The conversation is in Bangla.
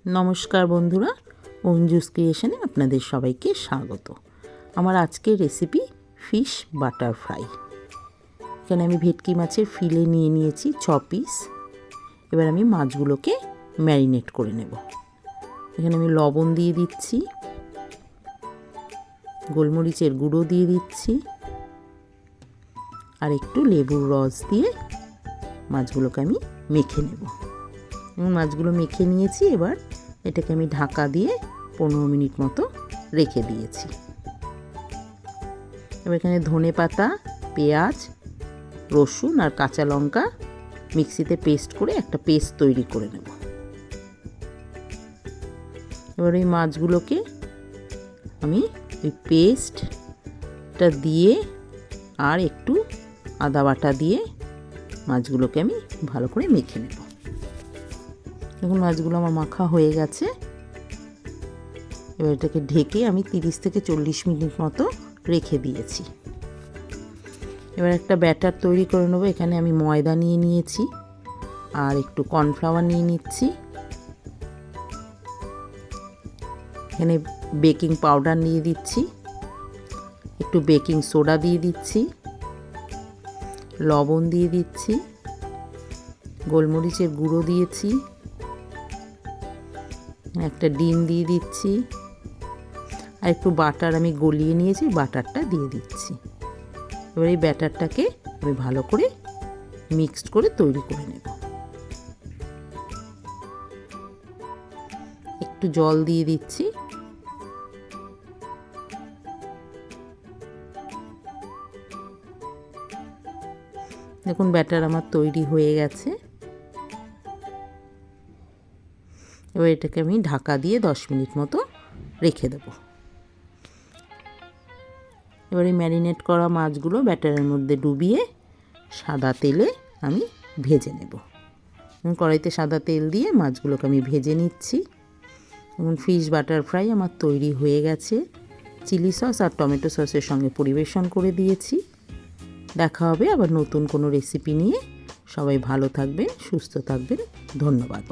নমস্কার বন্ধুরা, অঞ্জুস ক্রিয়েশনে আপনাদের সবাইকে স্বাগত। আমার আজকের রেসিপি ফিশ বাটার ফ্রাই। এখানে আমি ভেটকি মাছের ফিলে নিয়ে নিয়েছি 6 পিস। এবার আমি মাছগুলোকে ম্যারিনেট করে নেব। এখানে আমি লবণ দিয়ে দিচ্ছি, গোলমরিচের গুঁড়ো দিয়ে দিচ্ছি, আর একটু লেবুর রস দিয়ে মাছগুলোকে আমি মেখে নেব। এবং মাছগুলো মেখে নিয়েছি। এবার এটাকে আমি ঢাকা দিয়ে 15 মিনিট মতো রেখে দিয়েছি। এবার এখানে ধনেপাতা, পেঁয়াজ, রসুন আর কাঁচা লঙ্কা মিক্সিতে পেস্ট করে একটা পেস্ট তৈরি করে নেব। এবার এই মাছগুলোকে আমি ওই পেস্টটা দিয়ে আর একটু আদা বাটা দিয়ে মাছগুলোকে আমি ভালো করে মেখে নেব। এখন মাছগুলো আমার মাখা হয়ে গেছে। এবার এটাকে ঢেকে আমি 30 থেকে 40 মিনিট মতো রেখে দিয়েছি। এবার একটা ব্যাটার তৈরি করে নেব। এখানে আমি ময়দা নিয়ে নিয়েছি আর একটু কর্নফ্লাওয়ার নিয়ে নিচ্ছি। এখানে বেকিং পাউডার নিয়ে দিচ্ছি, একটু বেকিং সোডা দিয়ে দিচ্ছি, লবণ দিয়ে দিচ্ছি, গোলমরিচের গুঁড়ো দিয়েছি, একটা ডিম দিয়ে দিচ্ছি, আর একটু বাটার আমি গলিয়ে নিয়েছি, বাটারটা দিয়ে দিচ্ছি। এবার এই ব্যাটারটাকে আমি ভালো করে মিক্সড করে তৈরি করে নেব। একটু জল দিয়ে দিচ্ছি। দেখুন ব্যাটার আমার তৈরি হয়ে গেছে। এবার এটাকে আমি ঢাকা দিয়ে 10 মিনিট মতো রেখে দেব। এবারে ম্যারিনেট করা মাছগুলো ব্যাটারের মধ্যে ডুবিয়ে সাদা তেলে আমি ভেজে নেব। কড়াইতে সাদা তেল দিয়ে মাছগুলোকে আমি ভেজে নিচ্ছি। এবং ফিশ বাটার ফ্রাই আমার তৈরি হয়ে গেছে। চিলি সস আর টমেটো সসের সঙ্গে পরিবেশন করে দিয়েছি। দেখা হবে আবার নতুন কোনো রেসিপি নিয়ে। সবাই ভালো থাকবেন, সুস্থ থাকবেন। ধন্যবাদ।